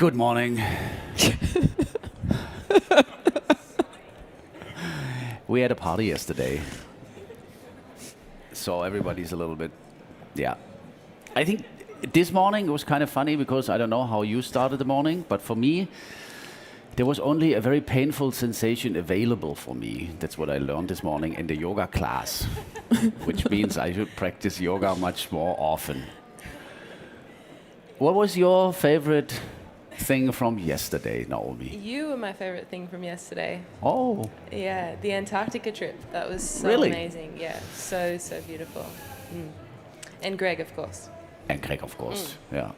Good morning. We had a party yesterday, so everybody's a little bit, yeah. I think this morning it was kind of funny because I don't know how you started the morning, but for me, there was only a very painful sensation available for me. That's what I learned this morning in the yoga class, which means I should practice yoga much more often. What was your favorite thing from yesterday, Naomi? You were my favorite thing from yesterday. Oh. Yeah, the Antarctica trip. That was so Really? amazing. Yeah, so beautiful. And Greg, of course. And Greg, of course. Yeah.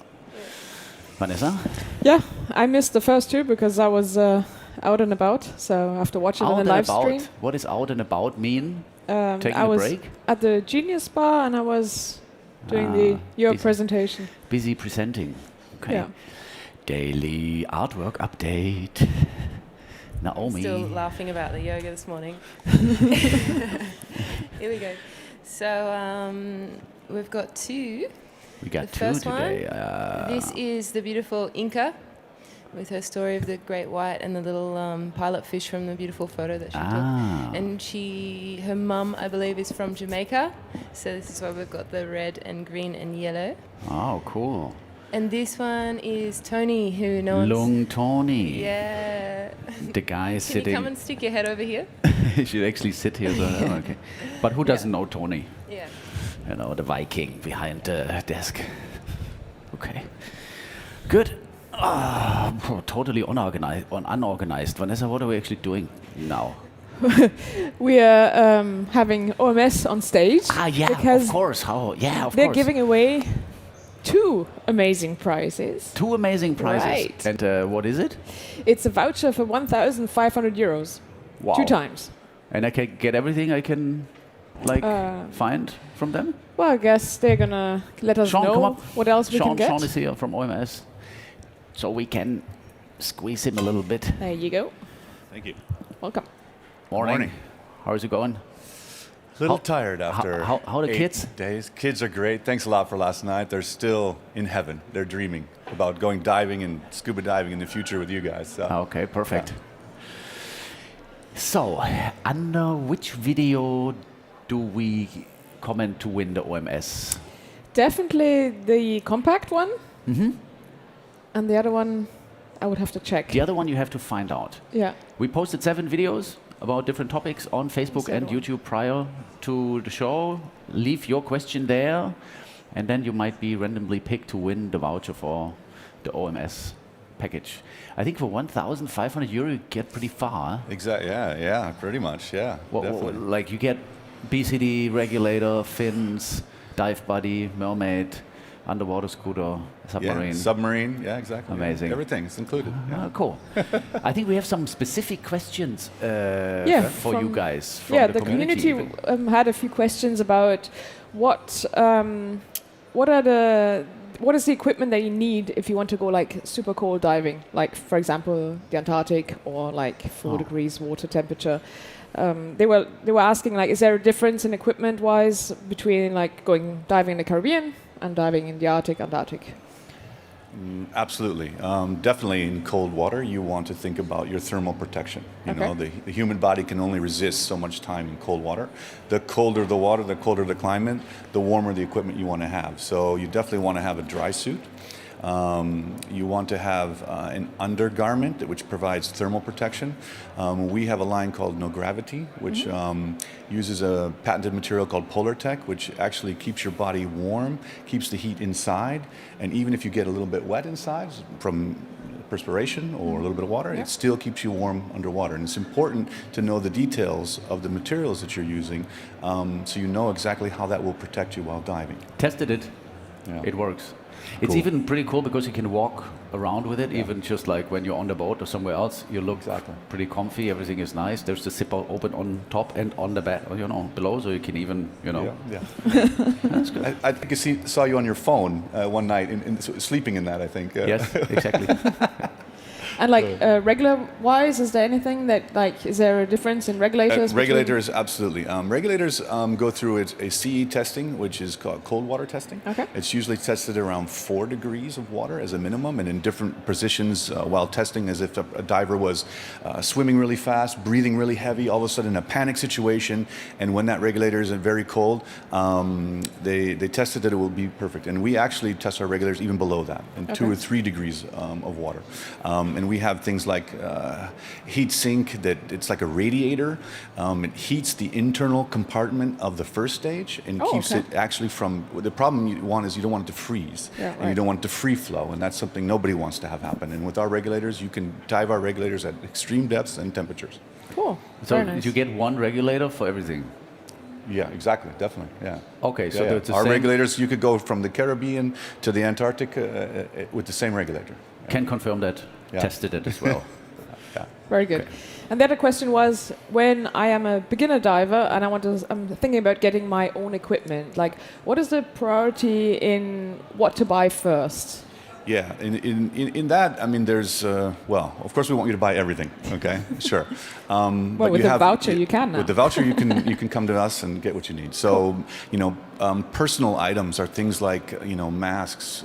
Vanessa? Yeah, I missed the first two because I was out and about. So after watching on the live stream, What does out and about mean? Taking I a was break? at the Genius Bar and I was doing your presentation. Busy presenting. Okay. Yeah. Daily artwork update. Naomi. Still laughing about the yoga this morning. Here we go. So we've got two. We got The two first today. This is the beautiful Inca with her story of the great white and the little pilot fish from the beautiful photo that she took. And her mum, I believe, is from Jamaica. So this is why we've got the red and green and yellow. Oh, cool. And this one is Tony, who no one's... Lung Tony. Yeah. The guy is Can sitting... you come and stick your head over here? He should actually sit here. So, okay. But who doesn't know Tony? Yeah. You know, the Viking behind the desk. Okay. Good. Totally unorganized. Vanessa, what are we actually doing now? We are having OMS on stage. Yeah, because of course. Of they're course. giving away two amazing prizes. Two amazing prizes. Right. And what is it? It's a voucher for 1,500 euros. Wow. 2 times. And I can get everything I can find from them? Well, I guess they're going to let us Sean, come know up. what else we can get. Sean is here from OMS. So we can squeeze him a little bit. There you go. Thank you. Welcome. Morning. How's it going? A little tired after how the 8 kids? days. Kids are great. Thanks a lot for last night. They're still in heaven. They're dreaming about going diving and scuba diving in the future with you guys. So. Okay, perfect. Yeah. So, under which video do we comment to win the OMS? Definitely the compact one. Mm-hmm. And the other one, I would have to check. The other one you have to find out. Yeah. We posted 7 videos about different topics on Facebook and YouTube prior to the show. Leave your question there, and then you might be randomly picked to win the voucher for the OMS package. I think for 1,500 euro you get pretty far. Exactly. Yeah, pretty much. Yeah. Definitely. Like you get BCD, regulator, fins, dive buddy, mermaid, underwater scooter, submarine. Yeah, submarine. Yeah, exactly. Amazing. Yeah. Everything's included. Yeah. Cool. I think we have some specific questions for you guys. From the community had a few questions about what is the equipment that you need if you want to go like super cold diving, like for example the Antarctic or like 4 degrees water temperature. They were asking like, is there a difference in equipment wise between like going diving in the Caribbean and diving in the Antarctic? Absolutely. Definitely in cold water, you want to think about your thermal protection. You know, the human body can only resist so much time in cold water. The colder the water, the colder the climate, the warmer the equipment you want to have. So you definitely want to have a dry suit. You want to have an undergarment which provides thermal protection. We have a line called No Gravity, which uses a patented material called Polartec, which actually keeps your body warm, keeps the heat inside, and even if you get a little bit wet inside from perspiration or a little bit of water, it still keeps you warm underwater. And it's important to know the details of the materials that you're using so you know exactly how that will protect you while diving. Tested it. Yeah. It works. It's even pretty cool because you can walk around with it, even just like when you're on the boat or somewhere else. You look pretty comfy, everything is nice. There's the zipper open on top and on the back, below, so you can even, That's good. I think I saw you on your phone one night, sleeping in that, I think. Yes, exactly. And like regular-wise, is there anything that like is there a difference in regulators? Regulators, absolutely. Regulators go through a CE testing, which is called cold water testing. Okay. It's usually tested around 4 degrees of water as a minimum, and in different positions while testing, as if a diver was swimming really fast, breathing really heavy, all of a sudden a panic situation, and when that regulator is very cold, they tested that it will be perfect. And we actually test our regulators even below that, in 2 or 3 degrees of water. And we have things like heat sink that it's like a radiator. It heats the internal compartment of the first stage and keeps it actually from, the problem you want is you don't want it to freeze. Yeah, and you don't want it to free flow, and that's something nobody wants to have happen. And with our regulators, you can dive our regulators at extreme depths and temperatures. Cool. So Very nice. you get one regulator for everything? Yeah, exactly, definitely, yeah. Okay, so it's the our same. regulators, you could go from the Caribbean to the Antarctic with the same regulator. Can confirm that. Yeah. Tested it as well. Yeah. Very good. And the other question was, when I am a beginner diver and I'm thinking about getting my own equipment, like what is the priority in what to buy first? Yeah, in that, I mean, there's, well, of course we want you to buy everything, okay? Sure. Well, with the voucher you can now. With the voucher you can come to us and get what you need. So, you know, personal items are things like, you know, masks,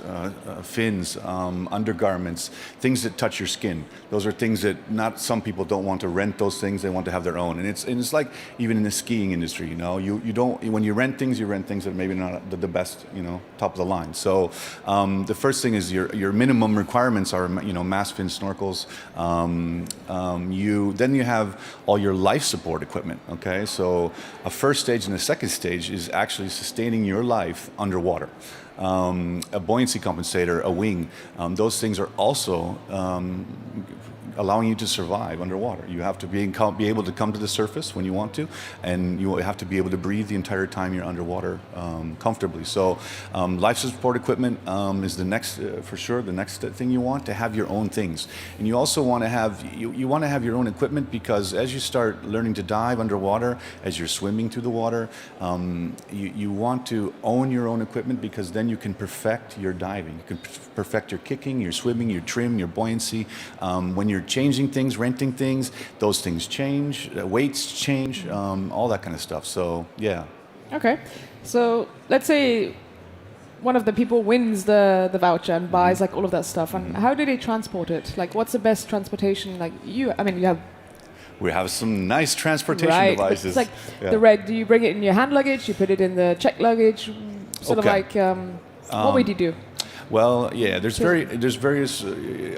fins, undergarments, things that touch your skin. Those are things that not some people don't want to rent those things, they want to have their own. And it's like even in the skiing industry, you know, you don't, when you rent things that are maybe not the best, you know, top of the line. So the first thing is your minimum requirements are, you know, mask, fins, snorkels. Then you have all your life support equipment, okay? So a first stage and a second stage is actually sustaining your life underwater. A buoyancy compensator, a wing, those things are also allowing you to survive underwater. You have to be able to come to the surface when you want to, and you have to be able to breathe the entire time you're underwater comfortably. So life support equipment is the next, for sure, the next thing you want, to have your own things. And you also want to have, you want to have your own equipment, because as you start learning to dive underwater, as you're swimming through the water, you want to own your own equipment, because then you can perfect your diving. You can perfect your kicking, your swimming, your trim, your buoyancy. When you're changing things, renting things, those things change, weights change, all that kind of stuff. So, yeah. Okay. So let's say one of the people wins the voucher and buys like all of that stuff. And how do they transport it? Like, what's the best transportation? Like you have... We have some nice transportation devices. It's like do you bring it in your hand luggage? You put it in the check luggage? Sort of like, what would you do? Well, yeah, there's various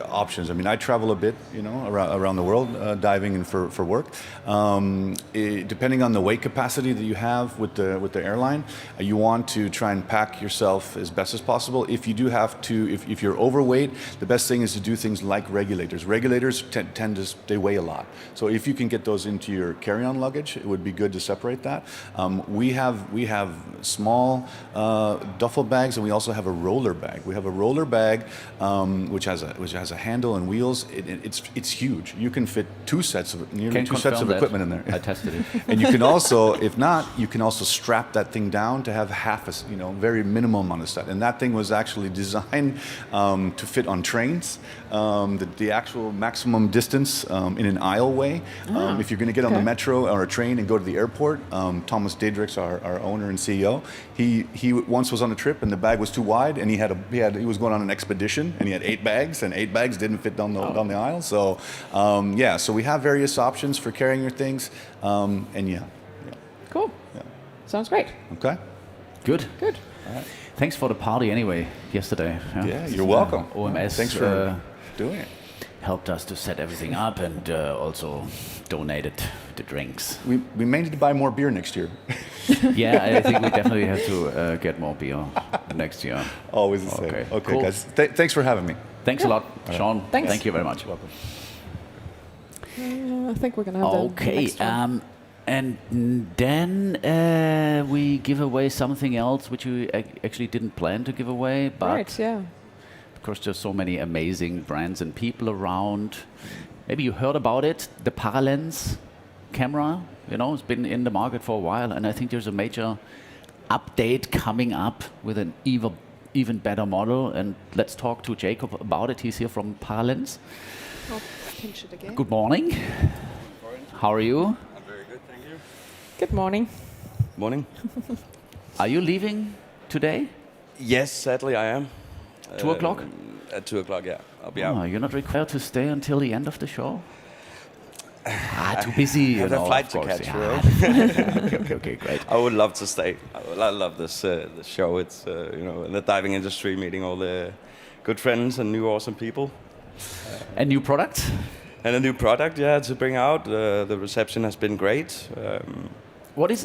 options. I mean, I travel a bit, you know, around the world diving and for work. Depending on the weight capacity that you have with the airline, you want to try and pack yourself as best as possible. If you do have to, if you're overweight, the best thing is to do things like regulators. Regulators tend to, they weigh a lot. So if you can get those into your carry-on luggage, it would be good to separate that. We have small duffel bags, and we also have a roller bag. We have a roller bag which has a handle and wheels. It's huge. You can fit nearly two sets of equipment in there. I tested it. And you can also, if not, you can also strap that thing down to have half a, you know, very minimum amount of stuff. And that thing was actually designed to fit on trains. The actual maximum distance in an aisleway. If you're going to get on the metro or a train and go to the airport, Thomas Diedrichs, our owner and CEO, he once was on a trip and the bag was too wide, and he was going on an expedition and he had 8 bags, and 8 bags didn't fit down the aisle. So so we have various options for carrying your things, and Cool. Yeah. Sounds great. Okay. Good. Good. All right. Thanks for the party anyway yesterday. Yeah, you're welcome. OMS. Thanks for doing it. Helped us to set everything up, and also donated the drinks. We may need to buy more beer next year. Yeah, I think we definitely have to get more beer next year. Always the same. Okay, Okay, cool. guys. Thanks for having me. Thanks a lot, Sean. Thanks. Thank you very much. Welcome. I think we're going to have the next one. And then we give away something else which we actually didn't plan to give away, but Right, yeah. of course there's so many amazing brands and people around. Maybe you heard about it, the Paralenz camera, you know, it's been in the market for a while, and I think there's a major update coming up with an even better model. And let's talk to Jacob about it. He's here from Paralenz. I'll pinch it again. Good morning. How are you? I'm very good, thank you. Good morning. Morning. Are you leaving today? Yes, sadly I am. 2 o'clock? At 2 o'clock, yeah. I'll be Oh, out. you're not required to stay until the end of the show? Too busy. You have a know, flight of to course. catch, Yeah. Okay, great. I would love to stay. I love this show. It's in the diving industry, meeting all the good friends and new awesome people. And new product? And a new product, yeah, to bring out. The reception has been great. What is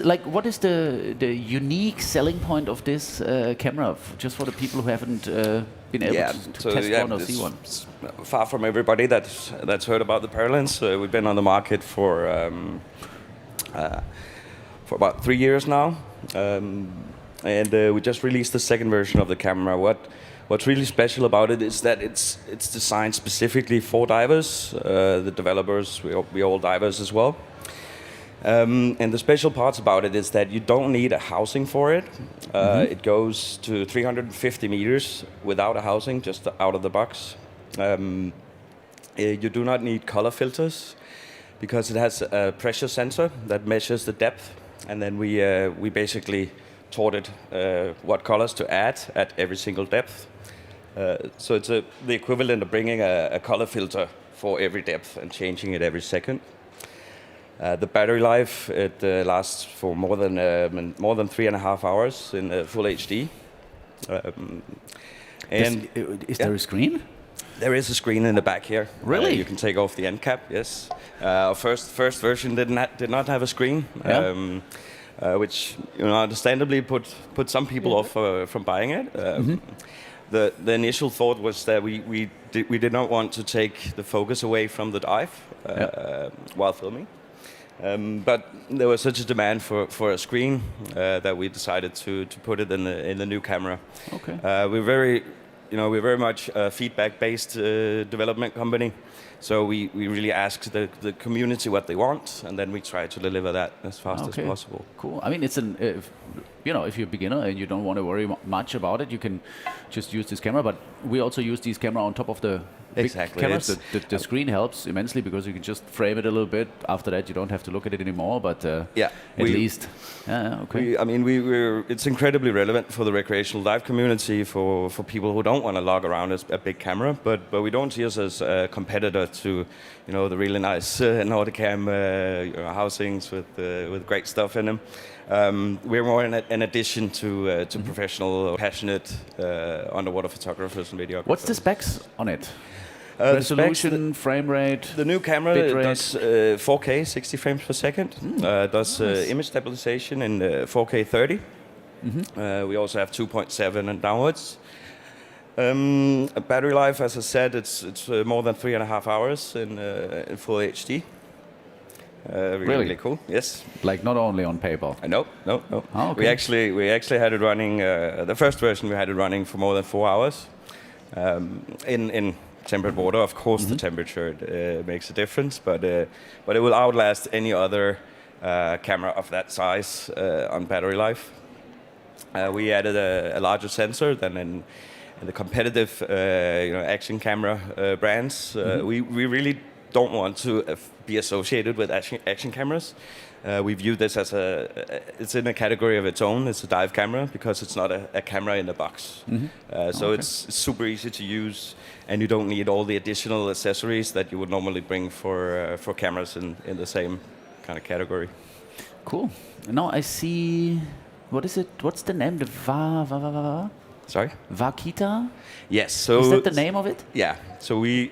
the unique selling point of this camera? Just for the people who haven't been able to test one or see one. Far from everybody that's heard about the Paralenz. We've been on the market for about 3 years now, and we just released the second version of the camera. What's really special about it is that it's designed specifically for divers. The developers, we all divers as well. And the special parts about it is that you don't need a housing for it. It goes to 350 meters without a housing, just out of the box. You do not need color filters because it has a pressure sensor that measures the depth, and then we basically taught it what colors to add at every single depth. So it's the equivalent of bringing a color filter for every depth and changing it every second. The battery life, it lasts for more than 3.5 hours in full HD. And is there a screen? There is a screen in the back here. Really? You can take off the end cap. Yes. Our first version did not have a screen, which understandably put some people off from buying it. The initial thought was that we did not want to take the focus away from the dive while filming. But there was such a demand for a screen that we decided to put it in the new camera. Okay. We're very much a feedback-based development company, so we really ask the community what they want, and then we try to deliver that as fast as possible. Cool. I mean, it's if you're a beginner and you don't want to worry much about it, you can just use this camera. But we also use this camera on top of the big cameras. The screen helps immensely because you can just frame it a little bit. After that, you don't have to look at it anymore. But at least, okay. It's incredibly relevant for the recreational dive community, for people who don't want to lug around a big camera. But we don't see us as a competitor to, the really nice Nordicam housings with great stuff in them. We're more an addition to professional, passionate underwater photographers and videographers. What's the specs on it? Resolution, frame rate. The new camera does 4K 60 frames per second. Does image stabilization in 4K 30. We also have 2.7 and downwards. A battery life, as I said, it's more than 3.5 hours in full HD. Really cool. Yes. Like not only on paper. No. Oh, okay. We actually had it running. The first version we had it running for more than 4 hours in temperate water. Of course, the temperature makes a difference, but it will outlast any other camera of that size on battery life. We added a larger sensor than in the competitive action camera brands. We really don't want to be associated with action cameras. We view this as it's in a category of its own. It's a dive camera because it's not a camera in a box. So it's super easy to use, and you don't need all the additional accessories that you would normally bring for cameras in the same kind of category. Cool. Now I see. What is it? What's the name? The Sorry? Vaquita? Yes. So is that the name of it? Yeah. So we,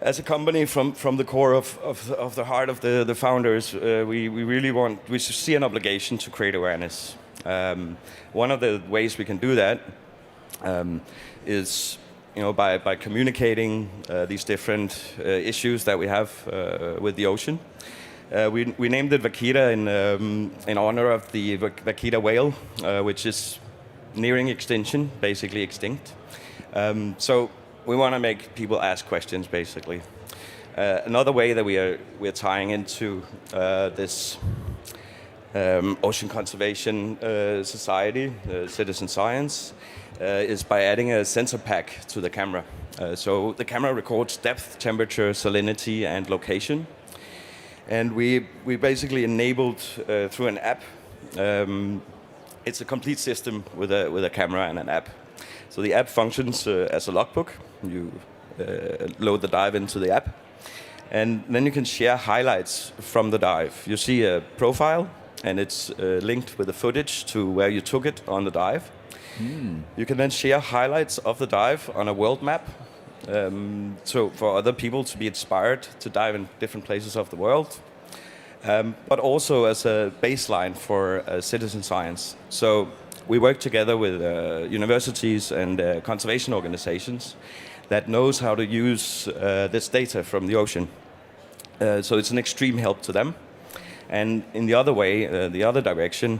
as a company, from the core of the heart of the founders, we see an obligation to create awareness. One of the ways we can do that is by communicating these different issues that we have with the ocean. We named it Vaquita in honor of the Vaquita whale, which is nearing extinction, basically extinct. So we want to make people ask questions, basically. Another way that we're tying into this ocean conservation society, citizen science, is by adding a sensor pack to the camera. So the camera records depth, temperature, salinity, and location. And we basically enabled through an app. It's a complete system with a camera and an app. So the app functions as a logbook. You load the dive into the app, and then you can share highlights from the dive. You see a profile, and it's linked with the footage to where you took it on the dive. You can then share highlights of the dive on a world map, so for other people to be inspired to dive in different places of the world, but also as a baseline for citizen science. So we work together with universities and conservation organizations that knows how to use this data from the ocean. So it's an extreme help to them. And in the other way, the other direction,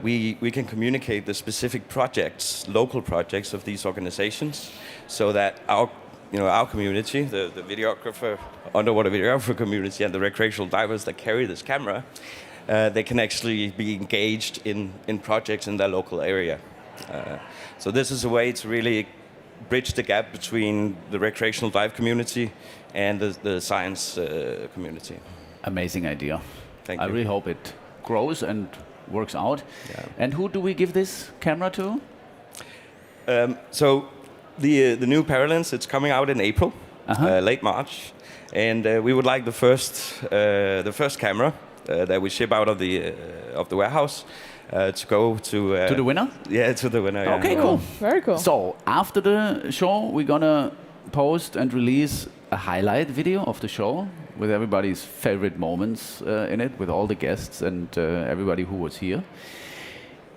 we can communicate the specific projects, local projects of these organizations, so that our community, the videographer, underwater videographer community, and the recreational divers that carry this camera, they can actually be engaged in projects in their local area. So this is a way to really bridge the gap between the recreational dive community and the science community. Amazing idea. Thank I you. really hope it grows and works out. Yeah. And who do we give this camera to? So the new Paralenz, it's coming out in April, late March, and we would like the first camera that we ship out of the warehouse to go to the winner? Yeah, to the winner. Okay, yeah. cool. Very cool. So after the show, we're gonna post and release a highlight video of the show with everybody's favorite moments in it, with all the guests and everybody who was here.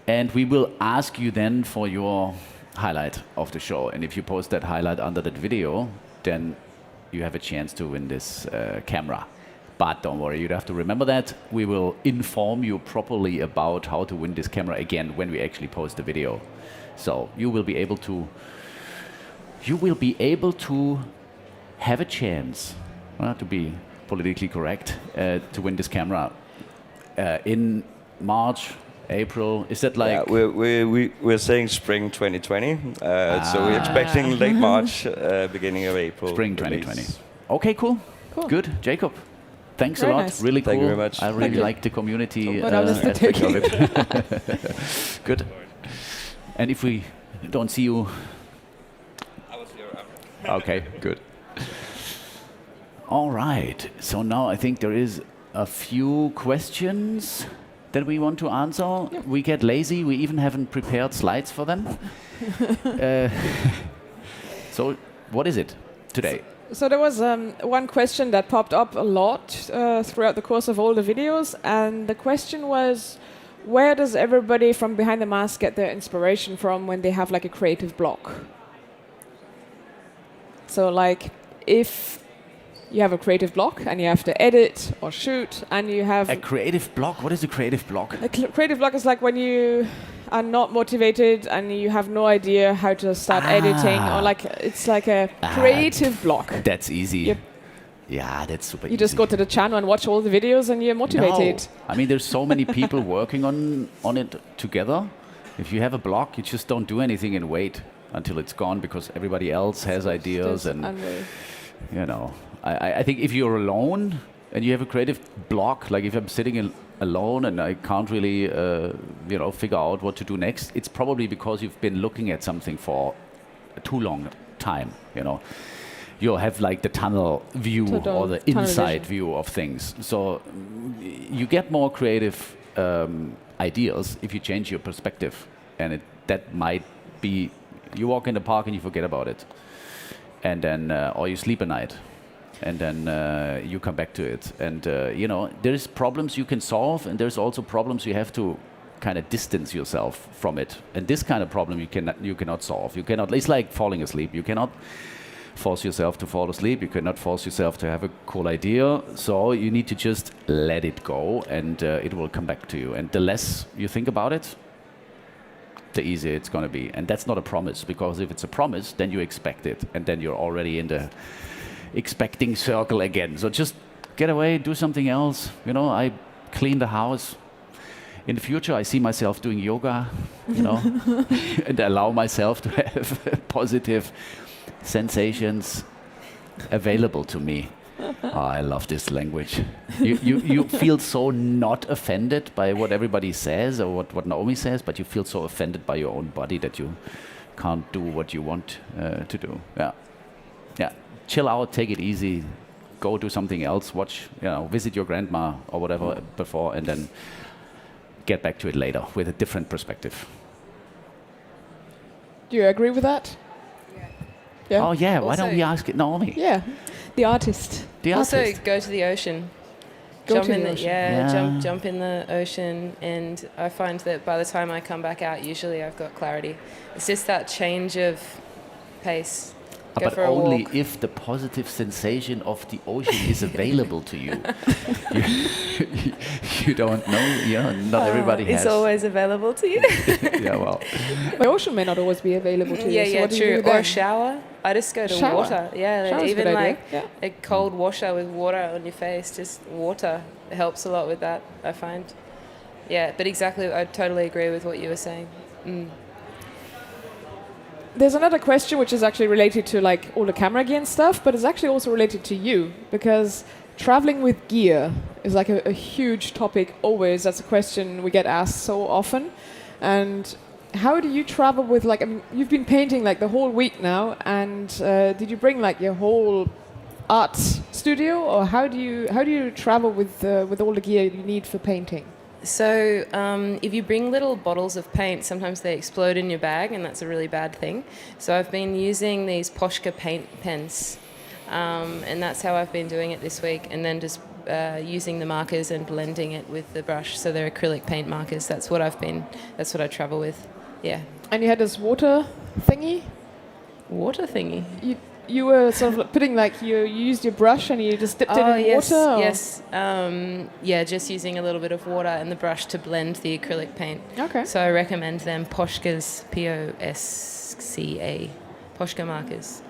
And we will ask you then for your highlight of the show. And if you post that highlight under that video, then you have a chance to win this camera. But don't worry, you'd have to remember that. We will inform you properly about how to win this camera again when we actually post the video. So you will be able to have a chance, to be politically correct, to win this camera in March, April. Is that like? Yeah, we're saying spring 2020. So we're expecting late March, beginning of April. Spring 2020. Okay, cool. Good, Jacob. Thanks Very a lot. nice. Really cool. Thank you very much. I really like the community But I was aspect of it. Good. And if we don't see you, I was here. okay, good. All right. So now I think there is a few questions that we want to answer. Yep. We get lazy. We even haven't prepared slides for them. So what is it today? So there was one question that popped up a lot throughout the course of all the videos, and the question was, where does everybody from behind the mask get their inspiration from when they have like a creative block? So like, if you have a creative block and you have to edit or shoot and you have... A creative block? What is a creative block? A creative block is like when you are not motivated and you have no idea how to start editing, or like it's like a creative block. That's easy. Yep. Yeah, that's super easy. You just go to the channel and watch all the videos and you're motivated. No. I mean, there's so many people working on it together. If you have a block, you just don't do anything and wait until it's gone because everybody else has ideas and you know. I think if you're alone and you have a creative block, like if I'm sitting alone and I can't really, figure out what to do next, it's probably because you've been looking at something for a too long time, you know. You have like the tunnel view or the inside view of things. So you get more creative ideas if you change your perspective. And that might be, you walk in the park and you forget about it. And then, or you sleep a night. And then you come back to it. And, there's problems you can solve, and there's also problems you have to kind of distance yourself from it. And this kind of problem you cannot solve. You cannot, it's like falling asleep. You cannot force yourself to fall asleep. You cannot force yourself to have a cool idea. So you need to just let it go, and it will come back to you. And the less you think about it, the easier it's going to be. And that's not a promise, because if it's a promise, then you expect it. And then you're already in the expecting circle again. So just get away, do something else. I clean the house. in the future, I see myself doing yoga, you know, and allow myself to have positive sensations available to me. Oh, I love this language. You feel so not offended by what everybody says or what Naomi says, but you feel so offended by your own body that you can't do what you want to do. Yeah. Chill out, take it easy, go do something else, watch, visit your grandma or whatever before, and then get back to it later with a different perspective. Do you agree with that? Yeah. Oh yeah, why Also- don't we ask Naomi? Yeah. The artist. The Also, artist. go to the ocean. Go Jump to in the the ocean. Yeah. jump in the ocean, and I find that by the time I come back out, usually I've got clarity. It's just that change of pace. Go But for a only walk. if the positive sensation of the ocean is available to you. You don't know, not everybody has. It's always available to you. Yeah, well. The ocean may not always be available to you. Yeah, so yeah, what do you true. do Or then? a shower. I just go to Shower. water. Yeah, Shower's a even good idea. like Yeah. a cold washer with water on your face, just water. It helps a lot with that, I find. Yeah, but exactly, I totally agree with what you were saying. There's another question which is actually related to like all the camera gear and stuff, but it's actually also related to you because traveling with gear is like a huge topic always. That's a question we get asked so often. And how do you travel with like, I mean, you've been painting like the whole week now, and did you bring like your whole art studio, or how do you travel with all the gear you need for painting? So if you bring little bottles of paint, sometimes they explode in your bag, and that's a really bad thing. So I've been using these Poshka paint pens, and that's how I've been doing it this week, and then just using the markers and blending it with the brush. So they're acrylic paint markers. That's what I travel with. Yeah. And you had this water thingy. Water thingy. You were sort of like putting like you used your brush and you just dipped it in yes, water. Or? yes. Yeah, just using a little bit of water and the brush to blend the acrylic paint. Okay. So I recommend them Poshka's, P-O-S-C-A, Poshka markers.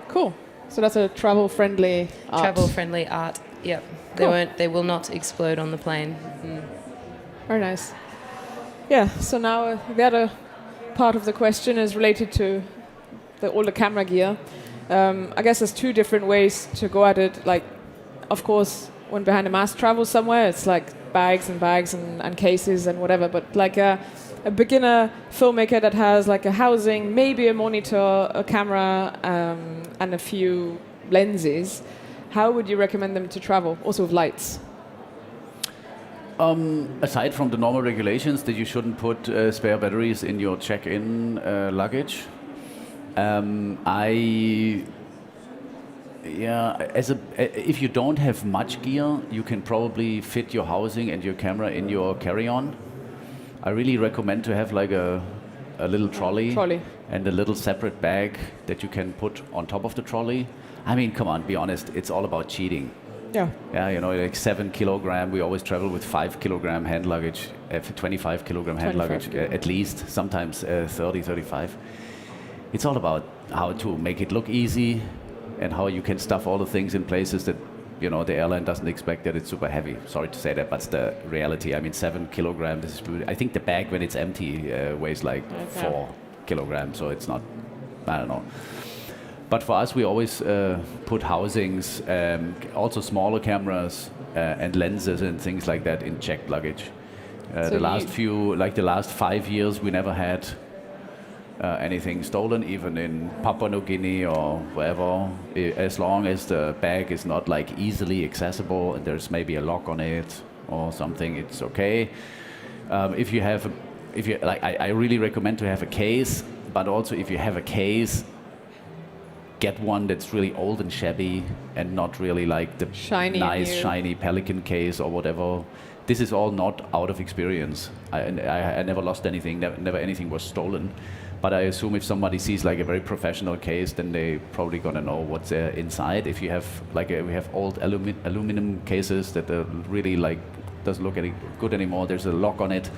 Cool. So that's a travel-friendly art. Travel-friendly art. Yep. Cool. They will not explode on the plane. Very nice. Yeah. So now the other part of the question is related to all the camera gear. I guess there's two different ways to go at it. Like, of course, when behind a mast travel somewhere, it's like bags and cases and whatever. But like a beginner filmmaker that has like a housing, maybe a monitor, a camera, and a few lenses, how would you recommend them to travel? Also with lights. Aside from the normal regulations that you shouldn't put spare batteries in your check-in luggage, if you don't have much gear, you can probably fit your housing and your camera in your carry-on. I really recommend to have like a little trolley and a little separate bag that you can put on top of the trolley. I mean, come on, be honest, it's all about cheating. Yeah. Yeah, like 7 kilogram. We always travel with 5 kilogram hand luggage, 25 kilogram hand 25 luggage, kilogram. at least, sometimes 30, 35. It's all about how to make it look easy and how you can stuff all the things in places that, the airline doesn't expect that it's super heavy. Sorry to say that, but it's the reality. I mean, 7 kilogram, I think the bag when it's empty weighs like 4 kilograms, so it's not, I don't know. But for us, we always put housings, also smaller cameras and lenses and things like that in checked luggage. So the last 5 years, we never had anything stolen, even in Papua New Guinea or wherever, as long as the bag is not like easily accessible and there's maybe a lock on it or something, it's okay. I really recommend to have a case, but also if you have a case, get one that's really old and shabby and not really like the nice shiny Pelican case or whatever. This is all not out of experience. I never lost anything, never anything was stolen. But I assume if somebody sees like a very professional case, then they probably gonna know what's inside. If you have we have old aluminum cases that are really like doesn't look any good anymore. There's a lock on it.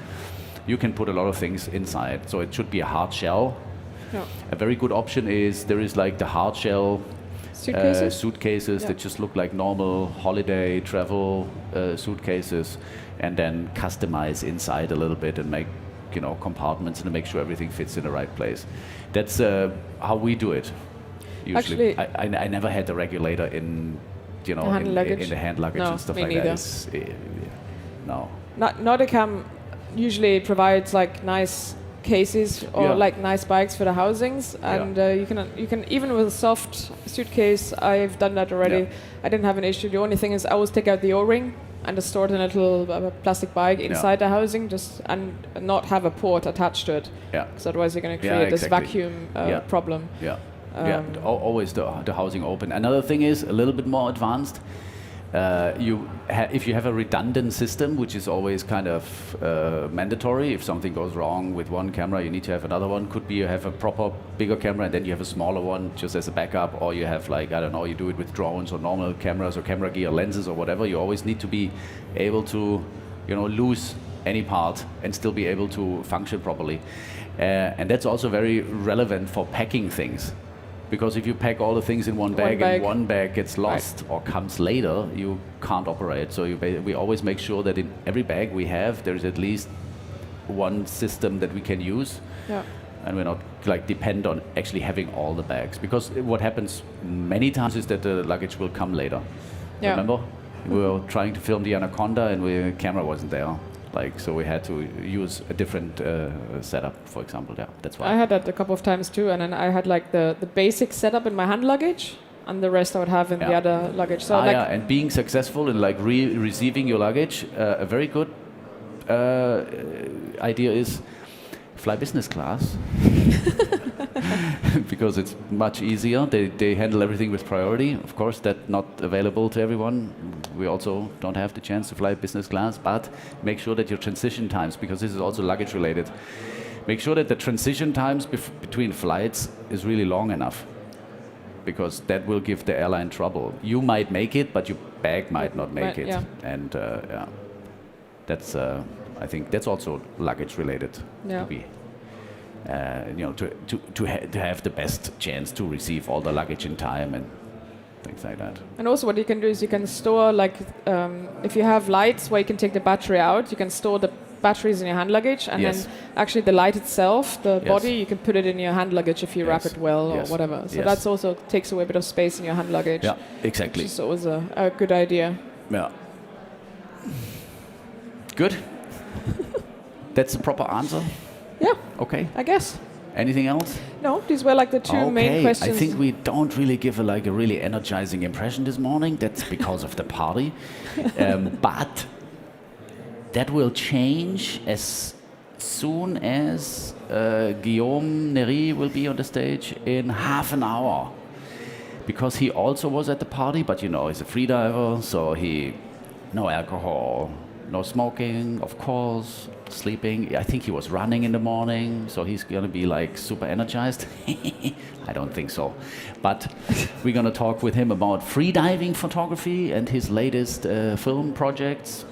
You can put a lot of things inside. So it should be a hard shell. Yeah. A very good option is there is like the hard shell suitcases that just look like normal holiday travel suitcases, and then customize inside a little bit and make, compartments and make sure everything fits in the right place. That's how we do it. Usually, actually, I never had the regulator in, in the hand luggage and stuff like neither. that. No. Nordicam usually provides like nice cases or like nice bikes for the housings, and you can even with a soft suitcase. I've done that already. Yeah. I didn't have an issue. The only thing is I always take out the O-ring and just store it in a little plastic bag inside the housing, and not have a port attached to it. Yeah. Because otherwise you're going to create this vacuum problem. Yeah. Always the housing open. Another thing is a little bit more advanced. If you have a redundant system, which is always kind of mandatory, if something goes wrong with one camera, you need to have another one. Could be you have a proper bigger camera and then you have a smaller one just as a backup, or you have you do it with drones or normal cameras or camera gear lenses or whatever. You always need to be able to, lose any part and still be able to function properly. And that's also very relevant for packing things. Because if you pack all the things in one bag and one bag gets lost or comes later, you can't operate. So we always make sure that in every bag we have, there's at least one system that we can use. Yeah. And we're not depend on actually having all the bags. Because what happens many times is that the luggage will come later. Yeah. Remember? We were trying to film the Anaconda and the camera wasn't there. So we had to use a different setup, for example. Yeah, that's why. I had that a couple of times too, and then I had the basic setup in my hand luggage, and the rest I would have in the other luggage. So and being successful in receiving your luggage, a very good idea is fly business class. Because it's much easier. They handle everything with priority. Of course, that's not available to everyone. We also don't have the chance to fly business class, but make sure that your transition times, because this is also luggage related, make sure that the transition times between flights is really long enough, because that will give the airline trouble. You might make it, but your bag might not make it. Yeah. And that's I think that's also luggage related. Yeah. To have the best chance to receive all the luggage in time and things like that. And also what you can do is you can store, if you have lights where you can take the battery out, you can store the batteries in your hand luggage, and then actually the light itself, the body, you can put it in your hand luggage if you wrap it well or whatever. So that's also takes away a bit of space in your hand luggage. Yeah, exactly. Which is always a good idea. Yeah. Good. That's the proper answer. Yeah. Okay. I guess. Anything else? No, these were the two main questions. I think we don't really give a really energizing impression this morning. That's because of the party. But that will change as soon as Guillaume Nery will be on the stage in half an hour. Because he also was at the party, but he's a free diver, so no alcohol, no smoking, of course, sleeping. I think he was running in the morning, so he's going to be super energized. I don't think so. But we're going to talk with him about freediving photography and his latest film projects.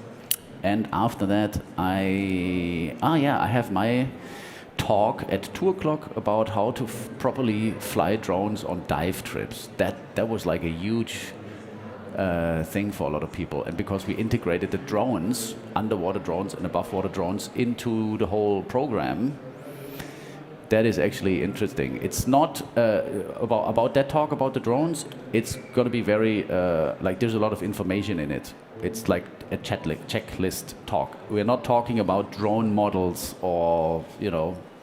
And after that, I have my talk at 2 o'clock about how to properly fly drones on dive trips. That was a huge thing for a lot of people, and because we integrated the drones, underwater drones and above water drones, into the whole program, that is actually interesting. It's not about that talk about the drones. It's going to be very there's a lot of information in it. It's like a checklist talk. We're not talking about drone models or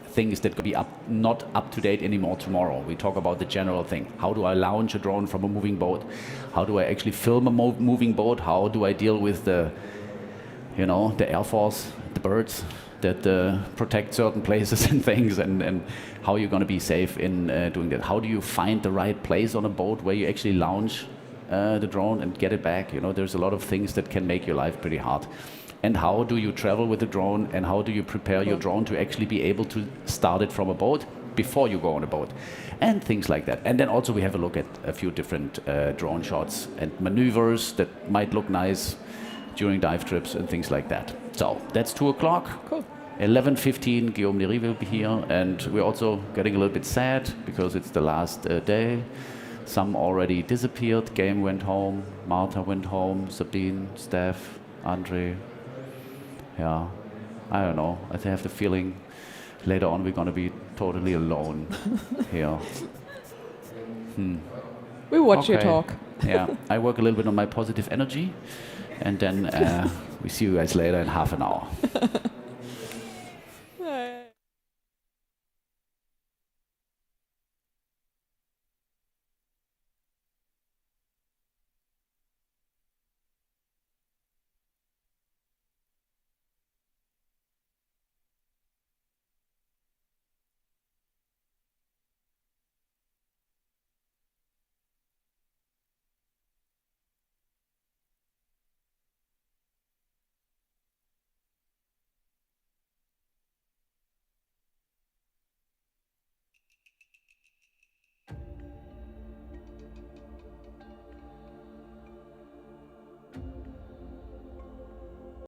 things that could be not up to date anymore tomorrow. We talk about the general thing. How do I launch a drone from a moving boat? How do I actually film a moving boat? How do I deal with the Air Force, the birds that protect certain places and things, and how you're going to be safe in doing that? How do you find the right place on a boat where you actually launch the drone and get it back? There's a lot of things that can make your life pretty hard. And how do you travel with the drone, and how do you prepare your drone to actually be able to start it from a boat before you go on a boat, and things like that. And then also we have a look at a few different drone shots and maneuvers that might look nice during dive trips and things like that. So that's 2 o'clock. Cool. 11:15, Guillaume Nery will be here, and we're also getting a little bit sad because it's the last day. Some already disappeared. Game went home, Martha went home, Sabine, Steph, Andre. Yeah, I don't know. I have the feeling later on we're going to be totally alone here. We watch you Okay. talk. Yeah, I work a little bit on my positive energy, and then we see you guys later in half an hour.